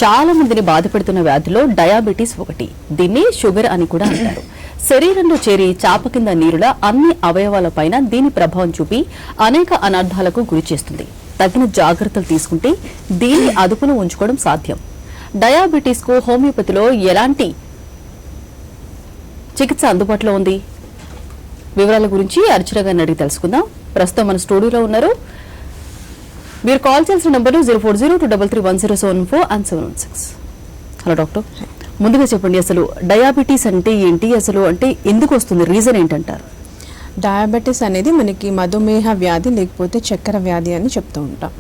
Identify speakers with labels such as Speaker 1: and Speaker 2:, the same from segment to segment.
Speaker 1: చాలా మందిని బాధపెడుతున్న వ్యాధిలో డయాబెటీస్ ఒకటి. దీన్ని షుగర్ అని కూడా అంటారు. శరీరంలో చేరి చాప కింద నీరులా అన్ని అవయవాలపైన దీని ప్రభావం చూపి అనేక అనర్థాలకు గురి చేస్తుంది. తగిన జాగ్రత్తలు తీసుకుంటే దీన్ని అదుపులో ఉంచుకోవడం సాధ్యం. డయాబెటీస్ కు హోమియోపతిలో ఎలాంటి చికిత్స అందుబాటులో ఉంది? వివరాల గురించి అర్చన గారిని అడిగి తెలుసుకుందాం. ప్రస్తుతం మన స్టూడియోలో ఉన్నారు. మీరు కాల్ చేసిన నంబర్ 0402331074 and 716. హలో డాక్టర్, ముందుగా చెప్పండి, అసలు డయాబెటీస్ అంటే ఏంటి, అసలు అంటే ఎందుకు వస్తుంది, రీజన్ ఏంటంటారు?
Speaker 2: డయాబెటీస్ అనేది మనకి మధుమేహ వ్యాధి లేకపోతే చక్కెర వ్యాధి అని చెప్తూ ఉంటాం.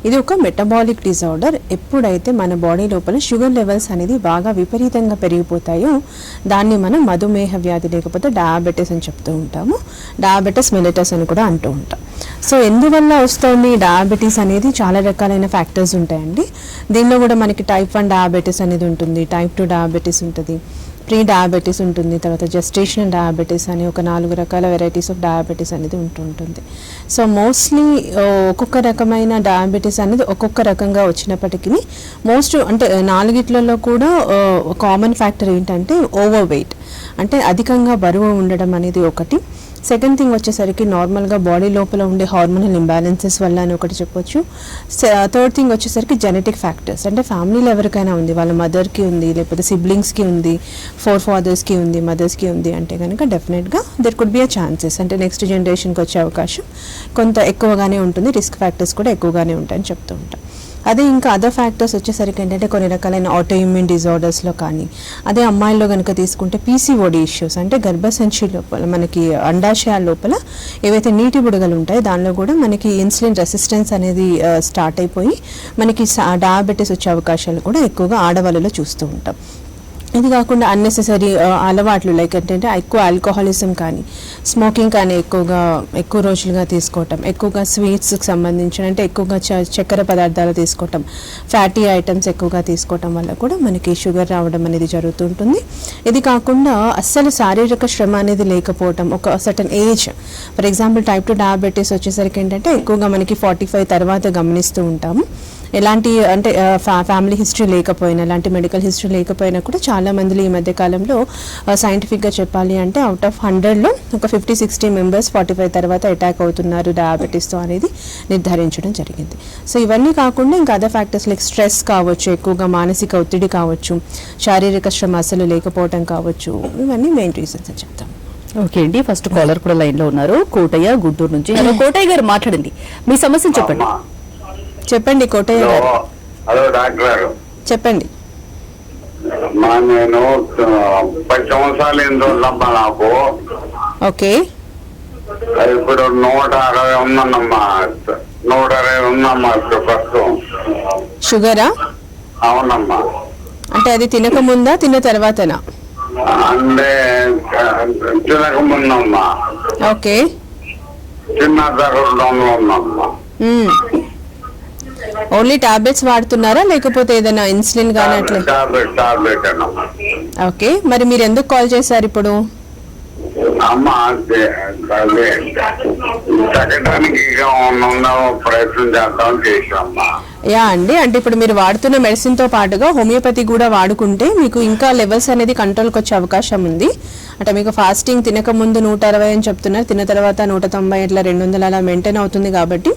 Speaker 2: ఇది ఒక మెటబాలిక్ డిజార్డర్. ఎప్పుడైతే మన బాడీ లోపల షుగర్ లెవెల్స్ అనేది బాగా విపరీతంగా పెరిగిపోతాయో దాన్ని మనం మధుమేహ వ్యాధి లేకపోతే డయాబెటీస్ అని చెప్తూ ఉంటాము. డయాబెటీస్ మెలిటస్ అని కూడా అంటూ ఉంటాం. సో ఎందువల్ల వస్తుంది డయాబెటీస్ అనేది? చాలా రకాలైన ఫ్యాక్టర్స్ ఉంటాయండి. దీనిలో కూడా మనకి టైప్ 1 డయాబెటీస్ అనేది ఉంటుంది, టైప్ 2 డయాబెటీస్ ఉంటుంది, ప్రీ డయాబెటీస్ ఉంటుంది, తర్వాత జెస్టేషనల్ డయాబెటీస్ అని ఒక 4 రకాల వెరైటీస్ ఆఫ్ డయాబెటీస్ అనేది ఉంటుంది. సో మోస్ట్లీ ఒక్కొక్క రకమైన డయాబెటీస్ అనేది ఒక్కొక్క రకంగా వచ్చినప్పటికీ అంటే 4 కూడా కామన్ ఫ్యాక్టర్ ఏంటంటే ఓవర్ వెయిట్, అంటే అధికంగా బరువు ఉండడం అనేది ఒకటి. సెకండ్ థింగ్ వచ్చేసరికి నార్మల్గా బాడీ లోపల ఉండే హార్మోనల్ ఇంబ్యాలెన్సెస్ వల్ల అని ఒకటి చెప్పొచ్చు. థర్డ్ థింగ్ వచ్చేసరికి జెనెటిక్ ఫ్యాక్టర్స్, అంటే ఫ్యామిలీలో ఎవరికైనా ఉంది, వాళ్ళ మదర్కి ఉంది, లేకపోతే సిబ్లింగ్స్కి ఉంది, 4 ఫాదర్స్కి ఉంది, మదర్స్కి ఉంది అంటే కనుక డెఫినెట్గా there could be a chances, అంటే నెక్స్ట్ జనరేషన్కి వచ్చే అవకాశం కొంత ఎక్కువగానే ఉంటుంది. రిస్క్ ఫ్యాక్టర్స్ కూడా ఎక్కువగానే ఉంటాయని చెప్తూ ఉంటాం. అదే ఇంకా అదర్ ఫ్యాక్టర్స్ వచ్చేసరికి ఏంటంటే కొన్ని రకాలైన ఆటో ఇమ్యూన్ డిజార్డర్స్లో కానీ, అదే అమ్మాయిల్లో కనుక తీసుకుంటే పీసీఓడి ఇష్యూస్, అంటే గర్భసంచి లోపల మనకి అండాశయాల లోపల ఏవైతే నీటి బుడగలు ఉంటాయో దానిలో కూడా మనకి ఇన్సులిన్ రెసిస్టెన్స్ అనేది స్టార్ట్ అయిపోయి మనకి డయాబెటీస్ వచ్చే అవకాశాలు కూడా ఎక్కువగా ఆడవాళ్ళలో చూస్తూ ఉంటాం. ఇది కాకుండా అన్నెసెసరీ అలవాట్లు లైక్ ఏంటంటే ఎక్కువ ఆల్కహాలిజం కానీ, స్మోకింగ్ కానీ ఎక్కువ రోజులుగా తీసుకోవటం, ఎక్కువగా స్వీట్స్కి సంబంధించిన అంటే ఎక్కువగా చక్కెర పదార్థాలు తీసుకోవటం, ఫ్యాటీ ఐటమ్స్ ఎక్కువగా తీసుకోవటం వల్ల కూడా మనకి షుగర్ రావడం అనేది జరుగుతుంటుంది. ఇది కాకుండా అస్సలు శారీరక శ్రమ అనేది లేకపోవటం, ఒక certain age, for example type 2 diabetes వచ్చేసరికి ఏంటంటే ఎక్కువగా మనకి 45 తర్వాత గమనిస్తూ ఉంటాము. ఎలాంటి అంటే ఫ్యామిలీ హిస్టరీ లేకపోయినా, ఎలాంటి మెడికల్ హిస్టరీ లేకపోయినా కూడా చాలా మందిలో ఈ మధ్య కాలంలో సైంటిఫిక్గా చెప్పాలి అంటే అవుట్ ఆఫ్ 100లో ఒక 50-60 మెంబర్స్ 45 తర్వాత అటాక్ అవుతున్నారు డయాబెటీస్తో అనేది నిర్ధారించడం జరిగింది. సో ఇవన్నీ కాకుండా ఇంకా అదర్ ఫ్యాక్టర్స్ లైక్ స్ట్రెస్ కావచ్చు, ఎక్కువగా మానసిక ఒత్తిడి కావచ్చు, శారీరక శ్రమ అసలు లేకపోవడం కావచ్చు, ఇవన్నీ మెయిన్ రీజన్స్ అని చెప్తాం.
Speaker 1: ఓకే అండి, ఫస్ట్ కాలర్ కూడా లైన్ లో ఉన్నారు, కోటయ్య గుంటూరు నుంచి. హలో కోటయ్య గారు, మాట్లాడండి, మీ సమస్యను చెప్పండి.
Speaker 2: చెప్పండి కోటయ్య గారు.
Speaker 3: హలో డాక్టర్ గారు,
Speaker 2: చెప్పండి.
Speaker 3: నేను 10 సంవత్సరాలు ఎందుకున్నామ్మా నాకు.
Speaker 2: ఓకే,
Speaker 3: ఇప్పుడు 160 ఉందన్నమ్మా, 160 ఉందమ్మా ప్రస్తుతం.
Speaker 2: షుగరా?
Speaker 3: అవునమ్మా.
Speaker 2: అంటే అది తినక ముందా తిన్న తర్వాతనా?
Speaker 3: అంటే తినక ముందమ్మా.
Speaker 2: ఓకే,
Speaker 3: చిన్న దగ్గరలో ఉందమ్మా.
Speaker 2: ఓన్లీ టాబ్లెట్స్ వాడుతున్నారా లేకపోతే ఏదైనా ఇన్సులిన్ కానీ అట్లా?
Speaker 3: టాబ్లెట్ అన్నమ్మా.
Speaker 2: ఓకే, మరి మీరు ఎందుకు కాల్ చేశారు ఇప్పుడు?
Speaker 3: అమ్మా తగ్గడానికి ప్రయత్నం చేద్దామని చేసామ్మా.
Speaker 2: యా అండి, అంటే ఇప్పుడు మీరు వాడుతున్న మెడిసిన్తో పాటుగా హోమియోపతి కూడా వాడుకుంటే మీకు ఇంకా లెవెల్స్ అనేది కంట్రోల్కి వచ్చే అవకాశం ఉంది. అంటే మీకు ఫాస్టింగ్ తినక ముందు 160 అని చెప్తున్నారు, తిన్న తర్వాత 190 ఇట్లా 200 అలా మెయింటైన్ అవుతుంది. కాబట్టి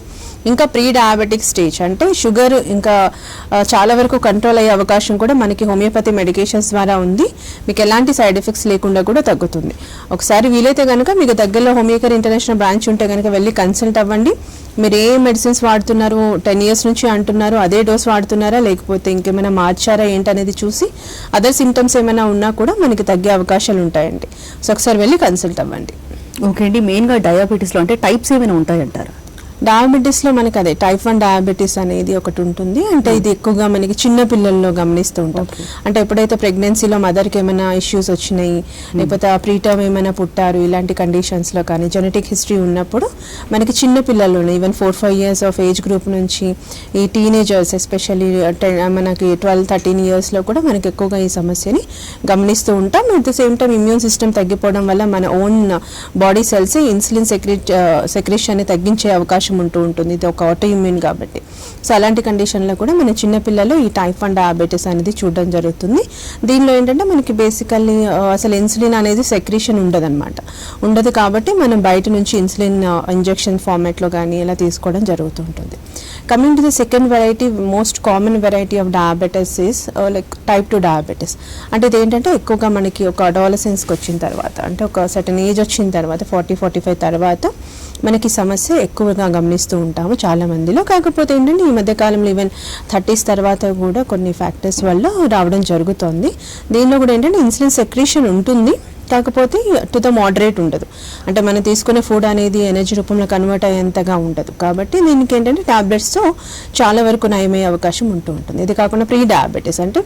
Speaker 2: ఇంకా ప్రీ డయాబెటిక్ స్టేజ్ అంటే షుగర్ ఇంకా చాలా వరకు కంట్రోల్ అయ్యే అవకాశం కూడా మనకి హోమియోపతి మెడికేషన్స్ ద్వారా ఉంది. మీకు ఎలాంటి సైడ్ ఎఫెక్ట్స్ లేకుండా కూడా తగ్గుతుంది. ఒకసారి వీలైతే కనుక మీకు దగ్గరలో హోమియోకేర్ ఇంటర్నేషనల్ బ్రాంచ్ ఉంటే కనుక వెళ్ళి కన్సల్ట్ అవ్వండి. మీరు ఏ మెడిసిన్స్ వాడుతున్నారు, 10 ఇయర్స్ నుంచి అంటున్నారు, అదే డోస్ వాడుతున్నారా లేకపోతే ఇంకేమైనా మార్చారా ఏంటనేది చూసి అదర్ సిమ్టమ్స్ ఏమైనా ఉన్నా కూడా మనకి తగ్గే అవకాశాలు ఉంటాయండి. సో ఒకసారి వెళ్ళి కన్సల్ట్ అవ్వండి.
Speaker 1: ఓకే అండి, మెయిన్గా డయాబెటీస్లో అంటే టైప్స్ ఏమైనా ఉంటాయంటారా?
Speaker 2: డయాబెటీస్లో మనకి అదే టైప్ 1 డయాబెటీస్ అనేది ఒకటి ఉంటుంది. అంటే ఇది ఎక్కువగా మనకి చిన్న పిల్లల్లో గమనిస్తూ ఉంటాం. అంటే ఎప్పుడైతే ప్రెగ్నెన్సీలో మదర్కి ఏమైనా ఇష్యూస్ వచ్చినాయి, లేకపోతే ప్రీటర్మ్ ఏమైనా పుట్టారు, ఇలాంటి కండిషన్స్లో కానీ జెనెటిక్ హిస్టరీ ఉన్నప్పుడు మనకి చిన్న పిల్లల్లోనే even 4-5 years of age group నుంచి ఈ టీనేజర్స్ ఎస్పెషల్లీ మనకి 12-13 ఇయర్స్లో కూడా మనకి ఎక్కువగా ఈ సమస్యని గమనిస్తూ ఉంటాం. At the same time immune system తగ్గిపోవడం వల్ల మన own body cells insulin secretion తగ్గించే అవకాశం అవకాశం ఉంటూ ఉంటుంది, ఇది ఒక ఆటోఇమ్యూన్ కాబట్టి. సో అలాంటి కండిషన్లో కూడా మన చిన్నపిల్లలు ఈ టైప్ 1 డయాబెటీస్ అనేది చూడడం జరుగుతుంది. దీనిలో ఏంటంటే మనకి బేసికల్లీ అసలు ఇన్సులిన్ అనేది సెక్రీషన్ ఉండదు కాబట్టి మనం బయట నుంచి ఇన్సులిన్ ఇంజెక్షన్ ఫార్మాట్లో కానీ ఇలా తీసుకోవడం జరుగుతుంటుంది. Coming to the second variety, most common variety of diabetes is like type 2 diabetes. అంటే ఇదేంటంటే ఎక్కువగా మనకి ఒక అడాలసెన్స్కి వచ్చిన తర్వాత, అంటే ఒక సర్టన్ ఏజ్ వచ్చిన తర్వాత 40-45 తర్వాత మనకి సమస్య ఎక్కువగా గమనిస్తూ ఉంటాము చాలా మందిలో. కాకపోతే ఏంటంటే ఈ మధ్యకాలంలో ఈవెన్ 30s తర్వాత కూడా కొన్ని ఫ్యాక్టర్స్ వల్ల రావడం జరుగుతుంది. దీనిలో కూడా ఏంటంటే ఇన్సులిన్ సెక్రీషన్ ఉంటుంది, కాకపోతే టు ద మోడరేట్ ఉండదు. అంటే మనం తీసుకునే ఫుడ్ అనేది ఎనర్జీ రూపంలో కన్వర్ట్ అయ్యేంతగా ఉండదు. కాబట్టి దీనికి ఏంటంటే టాబ్లెట్స్తో చాలా వరకు నయమయ్యే అవకాశం ఉంటుంది. ఇది కాకుండా ప్రీ డయాబెటీస్ అంటే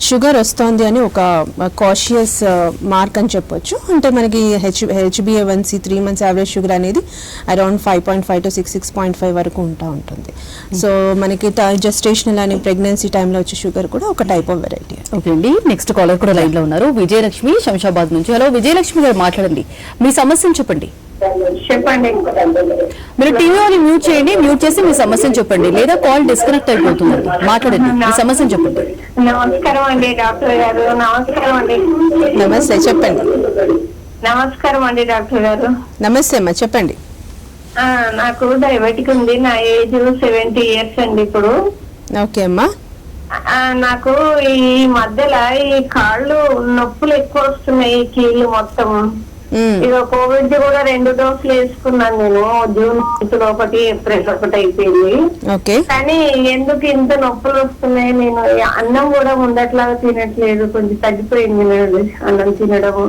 Speaker 2: షుగర్ వస్తుంది అని ఒక కాషియస్ మార్క్ అని చెప్పొచ్చు. అంటే మనకి HbA1c 3 months యావరేజ్ షుగర్ అనేది అరౌండ్ 5.5 to 6.5 వరకు ఉంటుంది. సో మనకి జెస్టేషనల్ అని ప్రెగ్నెన్సీ టైంలో వచ్చే షుగర్ కూడా ఒక టైప్ ఆఫ్ వెరైటీ.
Speaker 1: ఓకే అండి, నెక్స్ట్ కాలర్ కూడా లైన్ లో ఉన్నారు, విజయలక్ష్మి శంషాబాద్ నుంచి. హలో విజయలక్ష్మి గారు, మాట్లాడండి, మీ సమస్యను చెప్పండి.
Speaker 4: చెప్పండి.
Speaker 1: మీరు టీవీ మ్యూట్ చేయండి, మ్యూట్ చేసి మీ సమస్యను చెప్పండి, లేదా కాల్ డిస్కనెక్ట్ అయిపోతుందండి. మాట్లాడండి, మీ సమస్యను చెప్పండి.
Speaker 4: నమస్కారం అండి డాక్టర్ గారు. నమస్కారం అండి.
Speaker 2: నమస్తే, చెప్పండి.
Speaker 4: నమస్కారం అండి డాక్టర్ గారు.
Speaker 2: నమస్తే అమ్మా, చెప్పండి.
Speaker 4: నాకు డయాబెటిక్ ఉంది. నా ఏజ్ 70 years అండి ఇప్పుడు.
Speaker 2: ఓకే అమ్మా.
Speaker 4: నాకు ఈ మధ్యలో ఈ కాళ్ళు నొప్పులు ఎక్కువ వస్తున్నాయి, కీళ్ళు మొత్తం. ఇక కోవిడ్ కూడా 2 డోసులు వేసుకున్నాను నేను. జూన్ ఒకటి, ఏప్రిల్ ఒకటి అయిపోయింది. కానీ ఎందుకు ఇంత నొప్పులు వస్తున్నాయి? నేను అన్నం కూడా ముందట్లాగా తినట్లేదు, కొంచెం తగ్గిపోయింది అన్నం తినడము.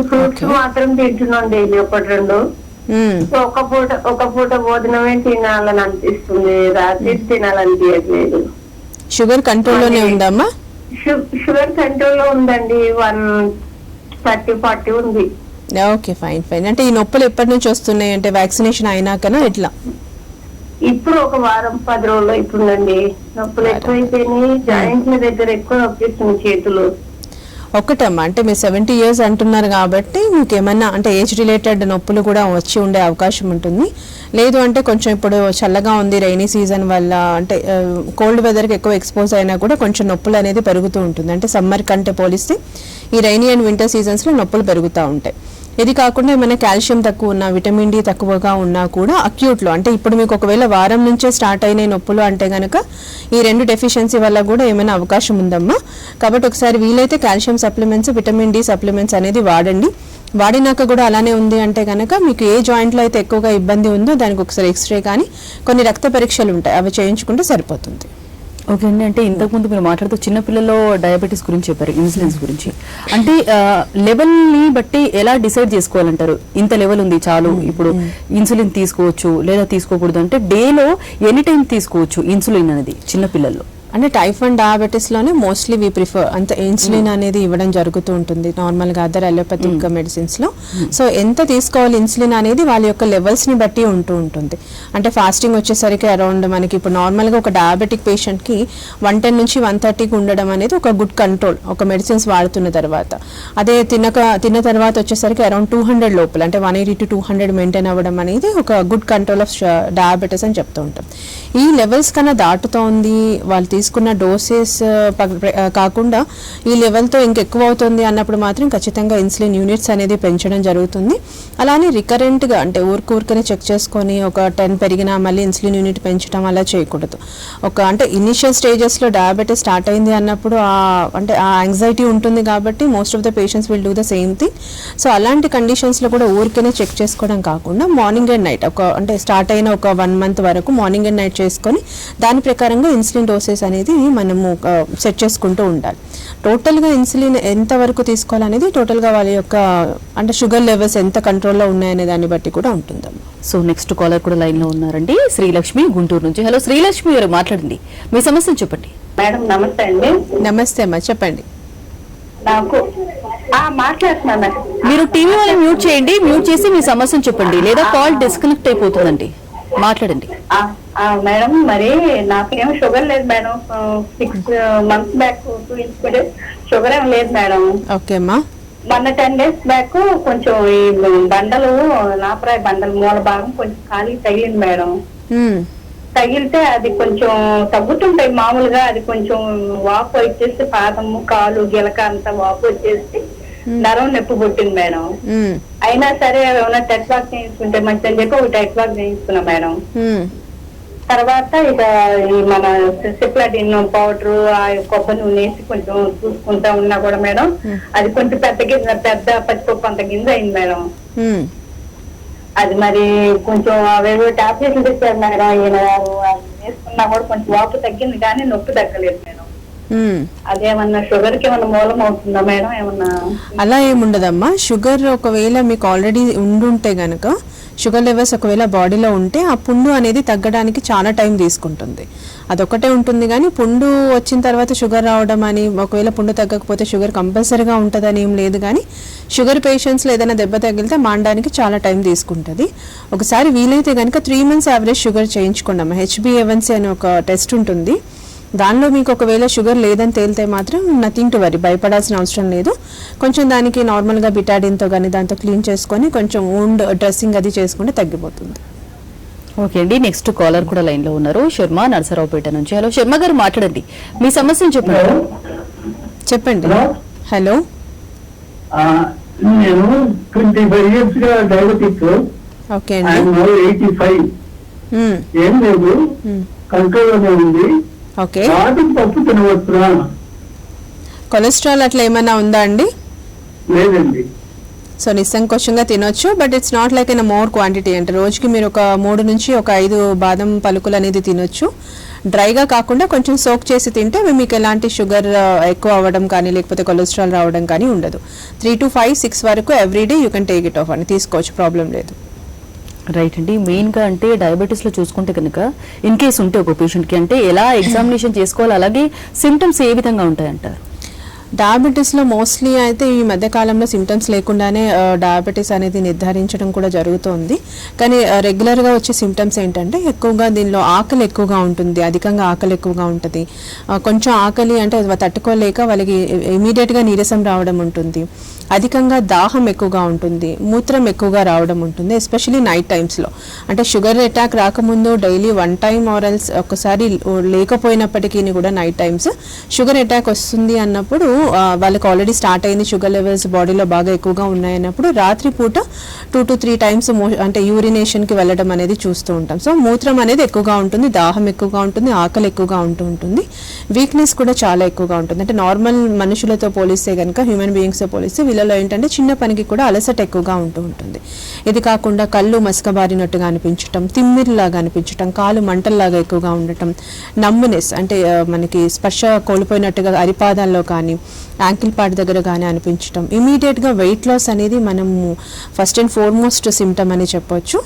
Speaker 4: ఫ్రూట్స్ మాత్రం తింటున్నాను డైలీ 1-2. ఒక పూట భోజనమే తినాలని అనిపిస్తుంది, రాత్రి తినాలనిపించట్లేదు.
Speaker 2: షుగర్ కంట్రోల్లోనే ఉందమ్మా?
Speaker 4: షుగర్ కంట్రోల్లో ఉందండి, 130-40 ఉంది.
Speaker 2: Okay, fine. అంటే ఈ నొప్పులు ఎప్పటి నుంచి వస్తున్నాయి? అంటే వ్యాక్సినేషన్ అయినాకనా ఎట్లా?
Speaker 4: ఇప్పుడు ఒక వారం 10 రోజులు అవుతుందండి. నొప్పులు ఎక్కువైపోయినాయి, జాయింట్ల దగ్గర ఎక్కువ నొప్పిస్తుంది చేతులు.
Speaker 2: ఒకటమ్మా, అంటే మీరు 70 years అంటున్నారు కాబట్టి మీకు ఏమన్నా అంటే ఏజ్ రిలేటెడ్ నొప్పులు కూడా వచ్చి ఉండే అవకాశం ఉంటుంది. లేదు అంటే కొంచెం ఇప్పుడు చల్లగా ఉంది, రైనీ సీజన్ వల్ల, అంటే కోల్డ్ వెదర్కి ఎక్కువ ఎక్స్పోజ్ అయినా కూడా కొంచెం నొప్పులు అనేది పెరుగుతూ ఉంటుంది. అంటే సమ్మర్ కంటే పోలిస్తే ఈ రైనీ అండ్ వింటర్ సీజన్స్లో నొప్పులు పెరుగుతూ ఉంటాయి. ఇది కాకుండా ఏమైనా కాల్షియం తక్కువ ఉన్నా, విటమిన్ డి తక్కువగా ఉన్నా కూడా అక్యూట్లో, అంటే ఇప్పుడు మీకు ఒకవేళ వారం నుంచే స్టార్ట్ అయిన నొప్పులు అంటే కనుక ఈ 2 డెఫిషియన్సీ వల్ల కూడా ఏమైనా అవకాశం ఉందమ్మా. కాబట్టి ఒకసారి వీలైతే calcium supplements, vitamin D supplements అనేది వాడండి. వాడినాక కూడా అలానే ఉంది అంటే కనుక మీకు ఏ జాయింట్లో అయితే ఎక్కువగా ఇబ్బంది ఉందో దానికి ఒకసారి ఎక్స్రే కానీ కొన్ని రక్త పరీక్షలు ఉంటాయి, అవి చేయించుకుంటే సరిపోతుంది.
Speaker 1: ఓకే అండి, అంటే ఇంతకుముందు మీరు మాట్లాడుతూ చిన్నపిల్లల్లో డయాబెటీస్ గురించి చెప్పారు, ఇన్సులిన్స్ గురించి. అంటే లెవెల్ని బట్టి ఎలా డిసైడ్ చేసుకోవాలంటారు? ఇంత లెవెల్ ఉంది చాలు, ఇప్పుడు ఇన్సులిన్ తీసుకోవచ్చు లేదా తీసుకోకూడదు అంటే డేలో ఎనీ టైం తీసుకోవచ్చు ఇన్సులిన్ అనేది చిన్నపిల్లల్లో?
Speaker 2: అంటే టైప్ 1 డయాబెటీస్లోనే మోస్ట్లీ వీ ప్రిఫర్ అంటే ఇన్సులిన్ అనేది ఇవ్వడం జరుగుతూ ఉంటుంది నార్మల్గా అదర్ అలోపతిక్ మెడిసిన్స్లో. సో ఎంత తీసుకోవాలి ఇన్సులిన్ అనేది వాళ్ళ యొక్క లెవెల్స్ని బట్టి ఉంటుంది. అంటే ఫాస్టింగ్ వచ్చేసరికి అరౌండ్ మనకి ఇప్పుడు నార్మల్గా ఒక డయాబెటిక్ పేషెంట్కి 110 నుంచి 130కి ఉండడం అనేది ఒక గుడ్ కంట్రోల్ ఒక మెడిసిన్స్ వాడుతున్న తర్వాత. అదే తిన్న తర్వాత వచ్చేసరికి అరౌండ్ 200 లోపల, అంటే 180 to 200 మెయింటైన్ అవ్వడం అనేది ఒక గుడ్ కంట్రోల్ ఆఫ్ డయాబెటీస్ అని చెప్తూ ఉంటాం. ఈ లెవెల్స్ కన్నా దాటుతోంది, వాళ్ళు తీసుకున్న డోసెస్ కాకుండా ఈ లెవెల్తో ఇంకెక్కువ అవుతుంది అన్నప్పుడు మాత్రం ఖచ్చితంగా ఇన్సులిన్ యూనిట్స్ అనేది పెంచడం జరుగుతుంది. అలానే రికరెంట్గా అంటే ఊరికనే చెక్ చేసుకొని ఒక 10 పెరిగినా మళ్ళీ ఇన్సులిన్ యూనిట్ పెంచడం అలా చేయకూడదు. అంటే ఇనిషియల్ స్టేజెస్లో డయాబెటీస్ స్టార్ట్ అయింది అన్నప్పుడు అంటే ఆ యాంగ్జైటీ ఉంటుంది కాబట్టి most of the patients will do the same thing. So అలాంటి కండిషన్స్లో కూడా ఊరికనే చెక్ చేసుకోవడం కాకుండా మార్నింగ్ అండ్ నైట్ అంటే స్టార్ట్ అయిన ఒక 1 month వరకు మార్నింగ్ అండ్ నైట్ చేసుకొని దాని ప్రకారంగా ఇన్సులిన్ డోసెస్ అనేది మనము సెట్ చేసుకుంటూ ఉండాలి. టోటల్గా ఇన్సులిన్ ఎంత వరకు తీసుకోవాలనేది టోటల్గా వాళ్ళ యొక్క అంటే షుగర్ లెవెల్స్ ఎంత కంట్రోల్లో ఉన్నాయనే దాన్ని బట్టి కూడా ఉంటుంది.
Speaker 1: సో నెక్స్ట్ కాలర్ కూడా లైన్ లో ఉన్నారండి, శ్రీలక్ష్మి గుంటూరు నుంచి. హలో శ్రీలక్ష్మి గారు, మాట్లాడండి, మీ సమస్యను చెప్పండి.
Speaker 4: మేడం నమస్తే అండి.
Speaker 2: నమస్తే అమ్మా, చెప్పండి.
Speaker 4: నాకు మాట్లాడుతున్నాను.
Speaker 1: మీరు టీవీ వాళ్ళని మ్యూట్ చేయండి, మ్యూట్ చేసి మీ సమస్యను చెప్పండి, లేదా కాల్ డిస్కనెక్ట్ అయిపోతుందండి. మాట్లాడండి.
Speaker 4: మేడం మరి నాకేం షుగర్ లేదు మేడం. 6 months బ్యాక్ చూపించుకుంటే షుగర్ ఏం లేదు మేడం.
Speaker 2: ఓకే అమ్మా.
Speaker 4: మొన్న 10 days బ్యాక్ కొంచెం ఈ బండలు నాపరాయి బండలు మూల భాగం కొంచెం ఖాళీ తగిలింది మేడం. తగిలితే అది కొంచెం తగ్గుతుంటాయి మామూలుగా, అది కొంచెం వాపు వచ్చేసి పాదము కాలు గిలక అంతా వాపు వచ్చేసి నరం నొప్పి పుట్టింది మేడం. అయినా సరే ఏమైనా టెట్ వాక్ చేయించుకుంటే మంచి అని చెప్పి ఒక టెట్ వాక్ చేయించుకున్నా మేడం. తర్వాత ఇక ఈ మన సిప్లాటిన్ పౌడర్ కొబ్బరి నూనె వేసి కొంచెం చూసుకుంటా ఉన్నా కూడా మేడం అది కొంచెం పెద్ద పచ్చిపప్పు అంత గింజ అయింది మేడం. అది మరి కొంచెం అవేవో టాబ్లెట్లు తెచ్చారు మేడం. ఈయన వేసుకున్నా కూడా కొంచెం వాపు తగ్గింది కానీ నొప్పి తగ్గలేదు మేడం. అదేమన్నా షుగర్ కి ఏమన్నా మూలం అవుతుందా మేడం? ఏమన్నా
Speaker 2: అలా ఏముండదమ్మా. షుగర్ ఒకవేళ మీకు ఆల్రెడీ ఉండుంటే గనక, షుగర్ లెవెల్స్ ఒకవేళ బాడీలో ఉంటే ఆ పుండు అనేది తగ్గడానికి చాలా టైం తీసుకుంటుంది. అదొకటే ఉంటుంది కానీ పుండు వచ్చిన తర్వాత షుగర్ రావడం అని, ఒకవేళ పుండు తగ్గకపోతే షుగర్ కంపల్సరీగా ఉంటుందని ఏం లేదు. కానీ షుగర్ పేషెంట్స్లో ఏదైనా దెబ్బ తగిలితే మానడానికి చాలా టైం తీసుకుంటుంది. ఒకసారి వీలైతే కనుక 3 months యావరేజ్ షుగర్ చేయించుకోండి. HbA1c అనే ఒక టెస్ట్ ఉంటుంది. దానిలో మీకు ఒకవేళ షుగర్ లేదని తేలితే మాత్రం నథింగ్ టు వరీ, భయపడాల్సిన అవసరం లేదు. కొంచెం దానికి నార్మల్గా బిటాడిన్తో కానీ దాంతో క్లీన్ చేసుకొని కొంచెం వూండ్ డ్రెస్సింగ్ అది చేసుకుంటే తగ్గిపోతుంది.
Speaker 1: ఓకే అండి, నెక్స్ట్ కాలర్ కూడా లైన్ లో ఉన్నారు. శర్మ నరసరావుపేట నుంచి. హలో శర్మ గారు, మాట్లాడండి, మీ సమస్యను చెప్పండి.
Speaker 2: చెప్పండి. హలో,
Speaker 5: నేను 25 years గా డయాబెటిక్.
Speaker 2: ఓకే అండి.
Speaker 5: 85 ఏం లేదు, కంట్రోల్లోనే ఉంది.
Speaker 2: ఓకే,
Speaker 5: పప్పు తినవచ్చునా?
Speaker 2: కొలెస్ట్రాల్ అట్లా ఏమైనా ఉందా అండి?
Speaker 5: లేదండి.
Speaker 2: సో నిస్సంకోచంగా తినొచ్చు, but it's not like in more quantity. అంటే రోజుకి మీరు ఒక 3 నుంచి 5 బాదం పలుకులు అనేది తినొచ్చు. డ్రైగా కాకుండా కొంచెం సోక్ చేసి తింటే మీకు ఎలాంటి షుగర్ ఎక్కువ అవ్వడం కానీ లేకపోతే కొలెస్ట్రాల్ రావడం కానీ ఉండదు. 3 to 5, 6 వరకు everyday you can take it of అని తీసుకోవచ్చు, ప్రాబ్లం లేదు.
Speaker 1: రైట్ అండి. మెయిన్ గా అంటే డయాబెటీస్ లో చూసుకుంటే కనుక ఇన్ కేసు ఉంటే ఒక పేషెంట్ కి అంటే ఎలా ఎగ్జామినేషన్ చేసుకోవాలి, అలాగే సిమ్టమ్స్ ఏ విధంగా ఉంటాయంటారు?
Speaker 2: డయాబెటీస్లో మోస్ట్లీ అయితే ఈ మధ్యకాలంలో సిమ్టమ్స్ లేకుండానే డయాబెటీస్ అనేది నిర్ధారించడం కూడా జరుగుతుంది. కానీ రెగ్యులర్గా వచ్చే సిమ్టమ్స్ ఏంటంటే ఎక్కువగా దీనిలో ఆకలి ఎక్కువగా ఉంటుంది, అధికంగా ఆకలి ఎక్కువగా ఉంటుంది. కొంచెం ఆకలి అంటే తట్టుకోలేక వాళ్ళకి ఇమీడియట్గా నీరసం రావడం ఉంటుంది. అధికంగా దాహం ఎక్కువగా ఉంటుంది, మూత్రం ఎక్కువగా రావడం ఉంటుంది, ఎస్పెషలీ నైట్ టైమ్స్లో. అంటే షుగర్ అటాక్ రాకముందు డైలీ 1 time ఆర్ఎల్స్ ఒకసారి లేకపోయినప్పటికీ కూడా నైట్ టైమ్స్ షుగర్ అటాక్ వస్తుంది అన్నప్పుడు వాళ్ళకి ఆల్రెడీ స్టార్ట్ అయింది, షుగర్ లెవెల్స్ బాడీలో బాగా ఎక్కువగా ఉన్నాయన్నప్పుడు రాత్రిపూట 2 to 3 times అంటే యూరినేషన్కి వెళ్ళడం అనేది చూస్తూ ఉంటాం. సో మూత్రం అనేది ఎక్కువగా ఉంటుంది, దాహం ఎక్కువగా ఉంటుంది, ఆకలి ఎక్కువగా ఉంటుంది, వీక్నెస్ కూడా చాలా ఎక్కువగా ఉంటుంది. అంటే నార్మల్ మనుషులతో పోలిస్తే కనుక, హ్యూమన్ బీయింగ్స్తో పోలిస్తే వీళ్ళలో ఏంటంటే చిన్న పనికి కూడా అలసట ఎక్కువగా ఉంటుంది. ఇది కాకుండా కళ్ళు మసకబారినట్టుగా అనిపించటం, తిమ్మిరిలాగా అనిపించటం, కాలు మంటల్లాగా ఎక్కువగా ఉండటం, నమ్మునెస్ అంటే మనకి స్పర్శ కోల్పోయినట్టుగా అరిపాదాల్లో కానీ యాంకిల్ పార్ట్ దగ్గర కానీ అనిపించటం. ఇమీడియట్గా వెయిట్ లాస్ అనేది మనము ఫస్ట్ అండ్ ఫార్మోస్ట్ సిమ్టమ్ అని చెప్పొచ్చు.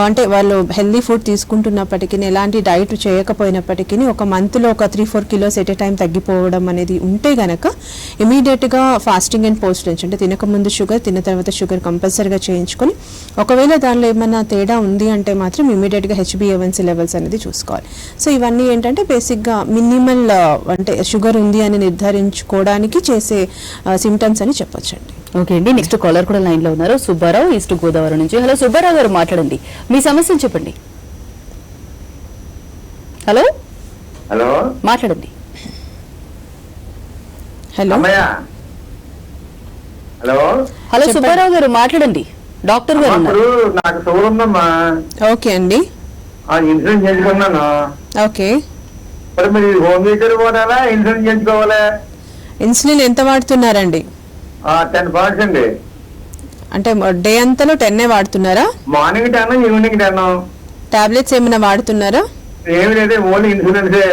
Speaker 2: అంటే వాళ్ళు హెల్దీ ఫుడ్ తీసుకుంటున్నప్పటికీ, ఎలాంటి డైట్ చేయకపోయినప్పటికీ ఒక మంత్లో ఒక 3-4 kilos ఎట్ ఏ టైం తగ్గిపోవడం అనేది ఉంటే గనక ఇమీడియట్గా ఫాస్టింగ్ అండ్ పోస్ట్ లంచ్ అంటే తినకముందు షుగర్, తిన్న తర్వాత షుగర్ కంపల్సరీగా చేయించుకొని, ఒకవేళ దానిలో ఏమైనా తేడా ఉంది అంటే మాత్రం ఇమీడియట్గా HbA1c లెవెల్స్ అనేది చూసుకోవాలి. సో ఇవన్నీ ఏంటంటే బేసిక్గా మినిమల్ అంటే షుగర్ ఉంది అని నిర్ధారించుకోవడానికి చేసే సిమ్టమ్స్ అని చెప్పొచ్చండి.
Speaker 1: ఓకే అండి, నెక్స్ట్ కాలర్ కూడా లైన్ లో ఉన్నారు. సుబ్బారావు, ఈస్ట్ గోదావరి నుంచి. హలో సుబ్బారావు గారు, మాట్లాడండి, మీ సమస్యను చెప్పండి. హలో
Speaker 3: హలో
Speaker 1: మాట్లాడండి.
Speaker 2: హలో
Speaker 3: హలో
Speaker 1: హలో సుబ్బారావు గారు, మాట్లాడండి, డాక్టర్ గారు ఉన్నారు.
Speaker 3: నాకు షుగర్ ఉందమ్మా.
Speaker 2: ఓకే అండి.
Speaker 3: ఇన్సూరెన్స్ చేయించుకున్నాను.
Speaker 2: ఓకే,
Speaker 3: మరి మీరు హోమ్ థియేటర్ పోవాలా, ఇన్సూరెన్స్ చేయించుకోవాలా?
Speaker 2: ఇన్సులిన్ ఎంత వాడుతున్నారండి?
Speaker 3: 10 parts అండి.
Speaker 2: అంటే డే అంతలో 10 వాడుతున్నారా?
Speaker 3: Morning 10, evening 10.
Speaker 2: టాబ్లెట్స్ ఏమైనా వాడుతున్నారా?
Speaker 3: ఏమి లేదు, ఓన్లీ ఇన్సూరెన్సే.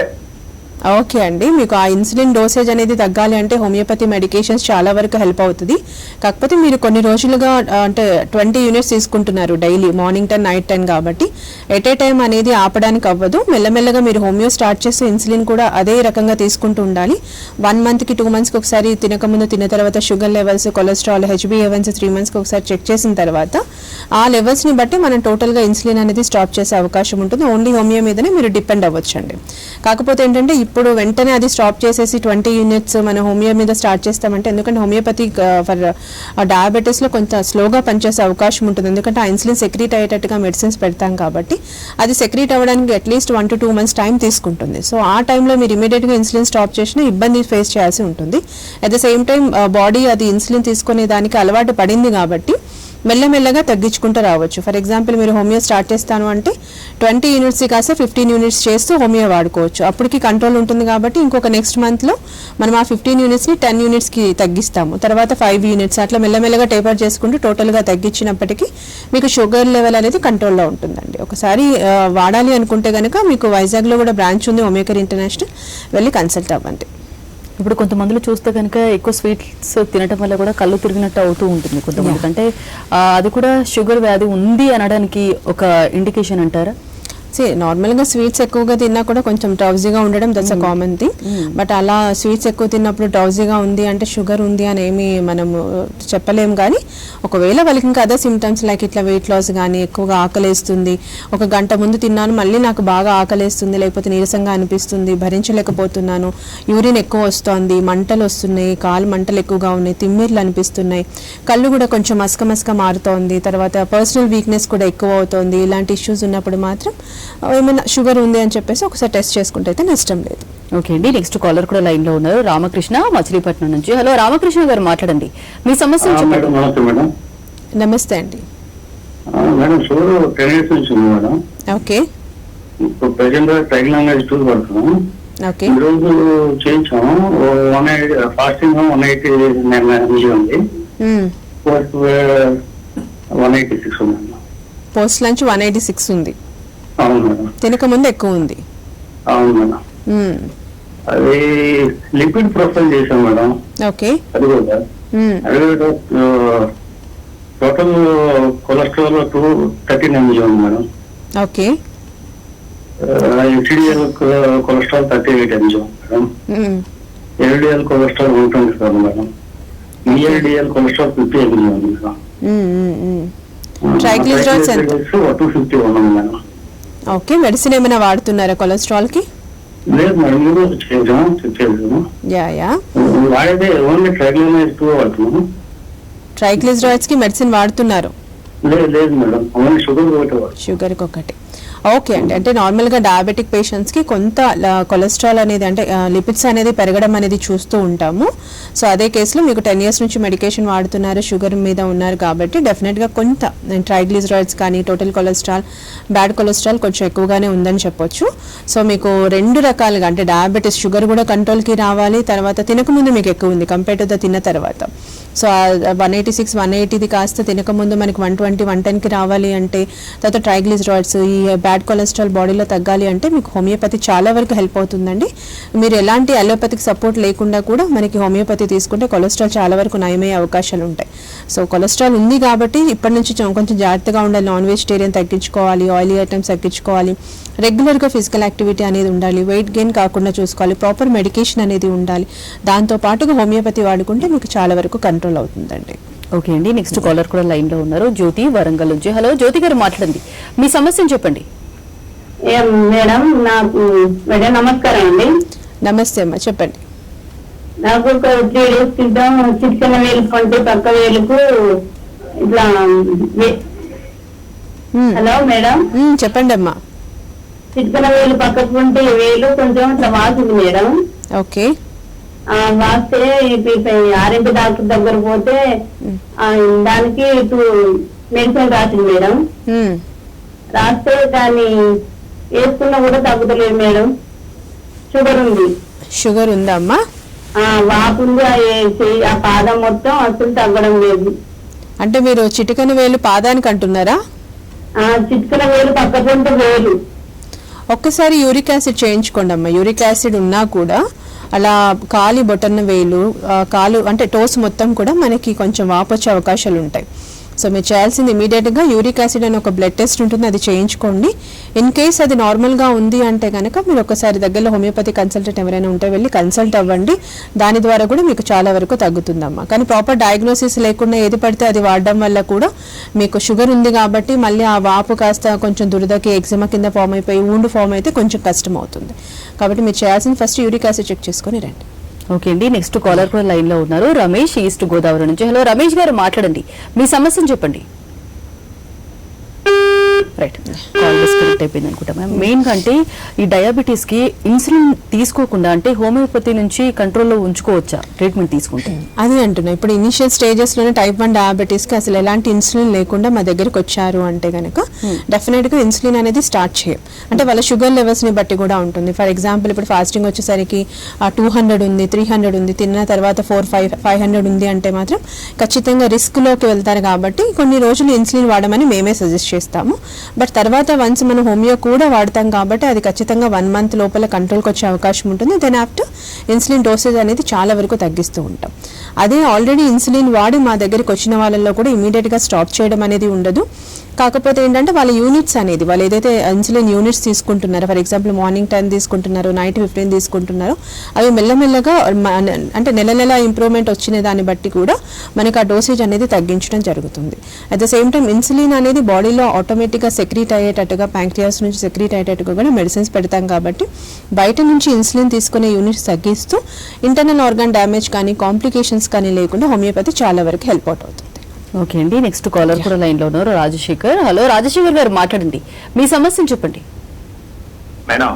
Speaker 2: ఓకే అండి, మీకు ఆ ఇన్సులిన్ డోసేజ్ అనేది తగ్గాలి అంటే హోమియోపతి మెడికేషన్స్ చాలా వరకు హెల్ప్ అవుతుంది. కాకపోతే మీరు కొన్ని రోజులుగా అంటే 20 units తీసుకుంటున్నారు డైలీ, మార్నింగ్ 10, నైట్ 10 కాబట్టి ఎట్ ఏ టైం అనేది ఆపడానికి అవ్వదు. మెల్లమెల్లగా మీరు హోమియో స్టార్ట్ చేస్తే ఇన్సులిన్ కూడా అదే రకంగా తీసుకుంటూ ఉండాలి. 1 monthకి 2 monthsకి ఒకసారి, తినకముందు తిన్న తర్వాత షుగర్ లెవెల్స్, కొలెస్ట్రాల్, HbA1c 3 monthsకి ఒకసారి చెక్ చేసిన తర్వాత ఆ లెవెల్స్ని బట్టి మనం టోటల్గా ఇన్సులిన్ అనేది స్టాప్ చేసే అవకాశం ఉంటుంది. ఓన్లీ హోమియో మీదనే మీరు డిపెండ్ అవ్వచ్చండి. కాకపోతే ఏంటంటే ఇప్పుడు వెంటనే అది స్టాప్ చేసేసి 20 యూనిట్స్ మన హోమియో మీద స్టార్ట్ చేస్తామంటే, ఎందుకంటే హోమియోపతి ఫర్ డయాబెటీస్లో కొంత స్లోగా పనిచేసే అవకాశం ఉంటుంది. ఎందుకంటే ఆ ఇన్సులిన్ సెక్రీట్ అయ్యేటట్టుగా మెడిసిన్స్ పెడతాం కాబట్టి అది సెక్రీట్ అవ్వడానికి అట్లీస్ట్ 1 to 2 months టైం తీసుకుంటుంది. సో ఆ టైంలో మీరు ఇమీడియట్గా ఇన్సులిన్ స్టాప్ చేసినా ఇబ్బంది ఫేస్ చేయాల్సి ఉంటుంది. At the same time body అది ఇన్సులిన్ తీసుకునే దానికి అలవాటు పడింది కాబట్టి మెల్లమెల్లగా తగ్గించుకుంటూ రావచ్చు. ఫర్ ఎగ్జాంపుల్ మీరు హోమియో స్టార్ట్ చేస్తాను అంటే 20 యూనిట్స్ కాస్త 15 యూనిట్స్ చేస్తూ హోమియో వాడుకోవచ్చు. అప్పటికి కంట్రోల్ ఉంటుంది కాబట్టి ఇంకొక నెక్స్ట్ మంత్లో మనం ఆ 15 యూనిట్స్ని 10 యూనిట్స్కి తగ్గిస్తాము. తర్వాత 5 యూనిట్స్ అట్లా మెల్లమెల్లగా టేపర్ చేసుకుంటూ టోటల్గా తగ్గించినప్పటికీ మీకు షుగర్ లెవెల్ అనేది కంట్రోల్లో ఉంటుందండి. ఒకసారి వాడాలి అనుకుంటే కనుక మీకు వైజాగ్లో కూడా బ్రాంచ్ ఉంది హోమియోకేర్ ఇంటర్నేషనల్, వెళ్ళి కన్సల్ట్ అవ్వండి.
Speaker 1: ఇప్పుడు కొంతమందిలో చూస్తే కనుక ఎక్కువ స్వీట్స్ తినటం వల్ల కూడా కళ్ళు తిరిగినట్టు అవుతూ ఉంటుంది కొంతమందికి. అంటే అది కూడా షుగర్ వ్యాధి ఉంది అనడానికి ఒక ఇండికేషన్ అంటారా?
Speaker 2: నార్మల్గా స్వీట్స్ ఎక్కువగా తిన్నా కూడా కొంచెం డ్రౌజీగా ఉండడం that's a common thing. But అలా స్వీట్స్ ఎక్కువ తిన్నప్పుడు డ్రౌజీగా ఉంది అంటే షుగర్ ఉంది అని ఏమి మనము చెప్పలేము. కానీ ఒకవేళ వాళ్ళకి ఇంకా అదర్ సిమ్టమ్స్ లైక్ ఇట్లా వెయిట్ లాస్ కానీ, ఎక్కువగా ఆకలేస్తుంది, 1 గంట ముందు తిన్నాను మళ్ళీ నాకు బాగా ఆకలేస్తుంది, లేకపోతే నీరసంగా అనిపిస్తుంది, భరించలేకపోతున్నాను, యూరిన్ ఎక్కువ వస్తోంది, మంటలు వస్తున్నాయి, కాలు మంటలు ఎక్కువగా ఉన్నాయి, తిమ్మిర్లు అనిపిస్తున్నాయి, కళ్ళు కూడా కొంచెం మసక మారుతోంది, తర్వాత పర్సనల్ వీక్నెస్ కూడా ఎక్కువ అవుతోంది, ఇలాంటి ఇష్యూస్ ఉన్నప్పుడు మాత్రం ఏమైనా షుగర్ ఉంది అని చెప్పేసి ఒకసారి టెస్ట్ చేసుకుంటే అయితే నష్టం లేదు.
Speaker 1: ఓకే అండి, నెక్స్ట్ కాలర్ కూడా లైన్ లో ఉన్నారు, రామకృష్ణ మచిలీపట్నం నుంచి. హలో రామకృష్ణ గారు, మాట్లాడండి, మీ సమస్య చెప్పండి.
Speaker 3: నమస్తే మేడం.
Speaker 2: నమస్తే అండి.
Speaker 3: మేడం షుగర్ 10 years నుంచి ఉంది మేడం.
Speaker 2: ఓకే
Speaker 3: ఇప్పుడు ప్రెసెంట్ ట్రైగ్లాంగైజ్ టూల్ పడుతున్నాం.
Speaker 2: ఓకే
Speaker 3: ఈ రోజు చేయించాము. 180 ఫాస్టింగ్ 180 ఉంది, 186 ఉంది.
Speaker 2: పోస్ట్ లంచ్ 186 ఉంది.
Speaker 3: అవును మేడం.
Speaker 2: తినక ముందు ఎక్కువ ఉంది.
Speaker 3: అవును మేడం. అది లిపిడ్ ప్రొఫైల్ చేశాం మేడం.
Speaker 2: ఓకే
Speaker 3: అది కూడా టోటల్ కొలెస్ట్రాల్ 213 mg ఉంది madam.
Speaker 2: Okay
Speaker 3: HDL cholesterol 38 mg madam. LDL cholesterol 127 madam. VLDL cholesterol 50 mg ఉంది మేడం.
Speaker 2: ట్రైగ్లిజరైడ్స్ ఎంత?
Speaker 3: 251 ఉంది మేడం.
Speaker 2: ఓకే, మెడిసిన్ ఏమైనా వాడుతున్నారా కొలెస్ట్రాల్ కి?
Speaker 3: లేదు మేడం, ఈ రోజు చేసాము.
Speaker 2: యా
Speaker 3: వాడేది ఓన్లీ ట్రైగ్లిజరైడ్స్ 2 వాడుతున్నాము.
Speaker 2: ట్రైగ్లిజరైడ్స్ కి మెడిసిన్ వాడుతున్నారు?
Speaker 3: లేదు మేడం, ఓన్లీ షుగర్ ఒకటి.
Speaker 2: షుగర్కి ఒకటి. ఓకే అండి, అంటే నార్మల్గా డయాబెటిక్ పేషెంట్స్కి కొంత కొలెస్ట్రాల్ అనేది అంటే లిపిడ్స్ అనేది పెరగడం అనేది చూస్తూ ఉంటాము. సో అదే కేసులో మీకు 10 years నుంచి మెడికేషన్ వాడుతున్నారు, షుగర్ మీద ఉన్నారు కాబట్టి డెఫినెట్గా కొంత ట్రైగ్లిజరైడ్స్ కానీ టోటల్ కొలెస్ట్రాల్, బ్యాడ్ కొలెస్ట్రాల్ కొంచెం ఎక్కువగానే ఉందని చెప్పొచ్చు. సో మీకు 2 రకాలుగా అంటే డయాబెటీస్ షుగర్ కూడా కంట్రోల్కి రావాలి, తర్వాత తినకముందు మీకు ఎక్కువ ఉంది కంపేర్ టు ద తిన్న తర్వాత. సో 186 180 కాస్త తినకముందు మనకి 120 110కి రావాలి అంటే, తర్వాత ట్రైగ్లిజరైడ్స్ ఈ బ్యాడ్ కొలెస్ట్రాల్ బాడీలో తగ్గాలి అంటే మీకు హోమియోపతి చాలా వరకు హెల్ప్ అవుతుందండి. మీరు ఎలాంటి అలోపతిక్ సపోర్ట్ లేకుండా కూడా మనకి హోమియోపతి తీసుకుంటే కొలెస్ట్రాల్ చాలా వరకు నయమయ్యే అవకాశాలు ఉంటాయి. సో కొలెస్ట్రాల్ ఉంది కాబట్టి ఇప్పటి నుంచి కొంచెం జాగ్రత్తగా ఉండాలి. నాన్ వెజిటేరియన్ తగ్గించుకోవాలి, ఆయిలీ ఐటమ్స్ తగ్గించుకోవాలి, రెగ్యులర్గా ఫిజికల్ యాక్టివిటీ అనేది ఉండాలి, వెయిట్ గెయిన్ కాకుండా చూసుకోవాలి, ప్రాపర్ మెడికేషన్ అనేది ఉండాలి. దాంతో పాటుగా హోమియోపతి వాడుకుంటే మీకు చాలా వరకు కంట్రోల్ అవుతుందండి.
Speaker 1: ఓకే అండి, నెక్స్ట్ కాలర్ కూడా లైన్ లో ఉన్నారు, జ్యోతి వరంగల్ నుంచి. హలో జ్యోతి గారు, మాట్లాడండి, మీ సమస్యను చెప్పండి.
Speaker 4: మేడం మేడం నమస్కారం అండి.
Speaker 2: నమస్తే అమ్మా, చెప్పండి.
Speaker 4: నాకు ఒక 3 days క్రితం చిటికెన వేలు పంటే పక్క వేలుకు ఇట్లా. హలో మేడం,
Speaker 2: చెప్పండి అమ్మా.
Speaker 4: చిటికెన వేలు పక్కకు ఉంటే వేలు కొంచెం ఇట్లా వాసింది మేడం.
Speaker 2: ఓకే,
Speaker 4: వాస్తే ఆర్ఎంపీ డాక్టర్ దగ్గర పోతే దానికి 2 మెడిసిన్ రాసింది మేడం. రాస్తే దాన్ని వేసుకున్నా కూడా తగ్గుతలేదు మేడం. షుగర్ ఉంది.
Speaker 2: షుగర్ ఉందా అమ్మా?
Speaker 4: వాపుంది, ఆ పాదం మొత్తం అసలు తగ్గడం లేదు.
Speaker 2: అంటే మీరు చిటికెన వేలు పాదానికి అంటున్నారా?
Speaker 4: చిటికెన వేలు పక్కకుంటే వేలు.
Speaker 2: ఒక్కసారి యూరిక్ యాసిడ్ చేయించుకోండి అమ్మా. యూరిక్ యాసిడ్ ఉన్నా కూడా అలా కాలి బొటన్న వేలు, కాలు అంటే టోస్ మొత్తం కూడా మనకి కొంచెం వాపు వచ్చే అవకాశాలు ఉంటాయి. సో మీరు చేయాల్సింది ఇమీడియట్గా యూరిక్ యాసిడ్ అని ఒక బ్లడ్ టెస్ట్ ఉంటుంది, అది చేయించుకోండి. ఇన్ కేస్ అది నార్మల్గా ఉంది అంటే కనుక మీరు ఒకసారి దగ్గరలో హోమియోపతి కన్సల్టెంట్ ఎవరైనా ఉంటే వెళ్ళి కన్సల్ట్ అవ్వండి. దాని ద్వారా కూడా మీకు చాలా వరకు తగ్గుతుందమ్మా. కానీ ప్రాపర్ డయాగ్నోసిస్ లేకుండా ఏది పడితే అది వాడడం వల్ల కూడా మీకు షుగర్ ఉంది కాబట్టి మళ్ళీ ఆ వాపు కాస్త కొంచెం దురదకి ఎగ్జిమా కింద ఫామ్ అయిపోయి ఊండు ఫామ్ అయితే కొంచెం కష్టం అవుతుంది. కాబట్టి మీరు చేయాల్సింది ఫస్ట్ యూరిక్ యాసిడ్ చెక్ చేసుకొని రండి.
Speaker 1: ఓకే అండి, నెక్స్ట్ కాలర్ కూడా లైన్ లో ఉన్నారు. రమేష్, ఈస్ట్ గోదావరి నుంచి. హలో రమేష్ గారు, మాట్లాడండి, మీ సమస్యను చెప్పండి. రైట్, కాల్ డిస్కనెక్ట్ అయిపోయింది అనుకుంటా మ్యామ్. మెయిన్ గా అంటే ఈ డయాబెటీస్ కి ఇన్సులిన్ తీసుకోకుండా అంటే హోమియోపతి నుంచి కంట్రోల్లో ఉంచుకోవచ్చా ట్రీట్మెంట్ తీసుకుంటే?
Speaker 2: అది అంటున్నా, ఇప్పుడు ఇనిషియల్ స్టేజెస్ లోనే టైప్ 1 డయాబెటీస్ కి అసలు ఎలాంటి ఇన్సులిన్ లేకుండా మా దగ్గరికి వచ్చారు అంటే కనుక డెఫినెట్ గా ఇన్సులిన్ అనేది స్టార్ట్ చేయం. అంటే వాళ్ళ షుగర్ లెవెల్స్ ని బట్టి కూడా ఉంటుంది. ఫర్ ఎగ్జాంపుల్ ఇప్పుడు ఫాస్టింగ్ వచ్చేసరికి 200 ఉంది, 300 ఉంది, తిన్న తర్వాత 500 ఉంది అంటే మాత్రం ఖచ్చితంగా రిస్క్ లోకి వెళ్తారు. కాబట్టి కొన్ని రోజులు ఇన్సులిన్ వాడమని మేమే సజెస్ట్ చేస్తాము. బట్ తర్వాత వన్స్ మనం హోమియో కూడా వాడతాం కాబట్టి అది ఖచ్చితంగా 1 మంత్ లోపల కంట్రోల్కి వచ్చే అవకాశం ఉంటుంది. దెన్ ఆఫ్టర్ ఇన్సులిన్ డోసేజ్ అనేది చాలా వరకు తగ్గిస్తూ ఉంటాం. అదే ఆల్రెడీ ఇన్సులిన్ వాడి మా దగ్గరికి వచ్చిన వాళ్ళల్లో కూడా ఇమీడియట్గా స్టాప్ చేయడం అనేది ఉండదు. కాకపోతే ఏంటంటే వాళ్ళ యూనిట్స్ అనేది వాళ్ళు ఏదైతే ఇన్సులిన్ యూనిట్స్ తీసుకుంటున్నారో, ఫర్ ఎగ్జాంపుల్ మార్నింగ్ 10 తీసుకుంటున్నారో, నైట్ 15 తీసుకుంటున్నారో, అవి మెల్లమెల్లగా అంటే నెల ఇంప్రూవ్మెంట్ వచ్చిన దాన్ని బట్టి కూడా మనకి ఆ డోసేజ్ అనేది తగ్గించడం జరుగుతుంది. At the same time insulin అనేది బాడీలో ఆటోమేటిక్గా సెక్రీట్ అయ్యేటట్టుగా, ప్యాంక్రియాస్ నుంచి సెక్రీట్ అయ్యేటట్టుగా కూడా మెడిసిన్స్ పెడతాం. కాబట్టి బయట నుంచి ఇన్సులిన్ తీసుకునే యూనిట్స్ తగ్గిస్తూ ఇంటర్నల్ ఆర్గాన్ డ్యామేజ్ కానీ కాంప్లికేషన్స్ కానీ లేకుండా హోమియోపతి చాలా వరకు హెల్ప్ అవుట్ అవుతుంది.
Speaker 1: ఓకే అండి, నెక్స్ట్ కాలర్ కూడా లైన్ లో ఉన్నారు. రాజశేఖర్. హలో రాజశేఖర్ గారు, మాట్లాడండి, మీ సమస్యను చెప్పండి.
Speaker 3: మేడం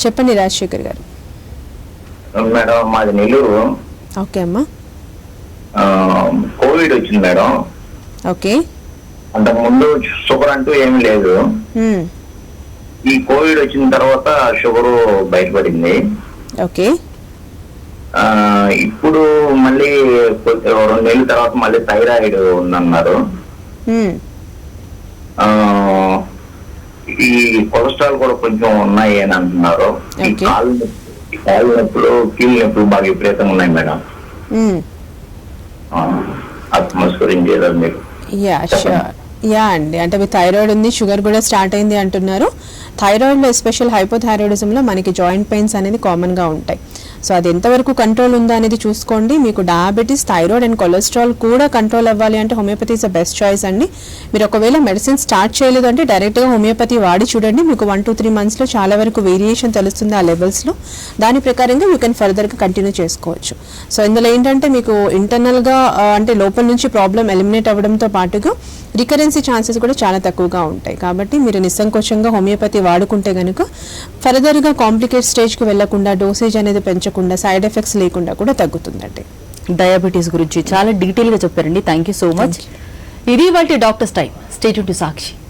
Speaker 2: చెప్పండి రాజశేఖర్ గారు.
Speaker 3: మేడం మాది నెల్లూరు.
Speaker 2: ఓకే అమ్మా.
Speaker 3: కోవిడ్ వచ్చింది మేడం.
Speaker 2: ఓకే.
Speaker 3: అంతకు ముందు షుగర్ అంటూ ఏమీ లేదు. ఈ కోవిడ్ వచ్చిన తర్వాత షుగర్ బయటపడింది.
Speaker 2: ఓకే.
Speaker 3: ఇప్పుడు మళ్ళీ 2 నెలల తర్వాత మళ్ళీ థైరాయిడ్ ఉందన్నారు. ఈ కొలెస్ట్రాల్ కూడా కొంచెం ఉన్నాయి అని అంటున్నారు. ఈ కాళ్ళు నొప్పులు, కీళ్ళ నొప్పులు బాగా విపరీతంగా ఉన్నాయి మేడం. ఆత్మస్ గురించి ఏదో మీరు
Speaker 2: యా అండి, అంటే మీ థైరాయిడ్ ఉంది, షుగర్ కూడా స్టార్ట్ అయింది అంటున్నారు. థైరాయిడ్లో ఎస్పెషల్ హైపోథైరాయిడిజంలో మనకి జాయింట్ పెయిన్స్ అనేది కామన్గా ఉంటాయి. సో అది ఎంతవరకు కంట్రోల్ ఉందా అనేది చూసుకోండి. మీకు డయాబెటీస్, థైరాయిడ్ అండ్ కొలెస్ట్రాల్ కూడా కంట్రోల్ అవ్వాలి అంటే homeopathy is the best choice అండి. మీరు ఒకవేళ మెడిసిన్ స్టార్ట్ చేయలేదు అంటే డైరెక్ట్గా హోమియోపతి వాడి చూడండి. మీకు 1 to 3 monthsలో చాలా వరకు వేరియేషన్ తెలుస్తుంది ఆ లెవెల్స్లో. దాని ప్రకారంగా యూ కెన్ ఫర్దర్గా కంటిన్యూ చేసుకోవచ్చు. సో ఇందులో ఏంటంటే మీకు ఇంటర్నల్గా అంటే లోపల నుంచి ప్రాబ్లం ఎలిమినేట్ అవ్వడంతో పాటుగా రికరెన్సీ ఛాన్సెస్ కూడా చాలా తక్కువగా ఉంటాయి. కాబట్టి మీరు నిస్సంకోచంగా హోమియోపతి వాడుకుంటే కనుక ఫర్దర్గా కాంప్లికేట్ స్టేజ్కి వెళ్లకుండా, డోసేజ్ అనేది పెంచకుండా, సైడ్ ఎఫెక్ట్స్ లేకుండా కూడా తగ్గుతుందండి.
Speaker 1: డయాబెటీస్ గురించి చాలా డీటెయిల్ గా చెప్పారండి. Thank you so much. ఇది వాటి doctors time. Stay tune to Sakshi.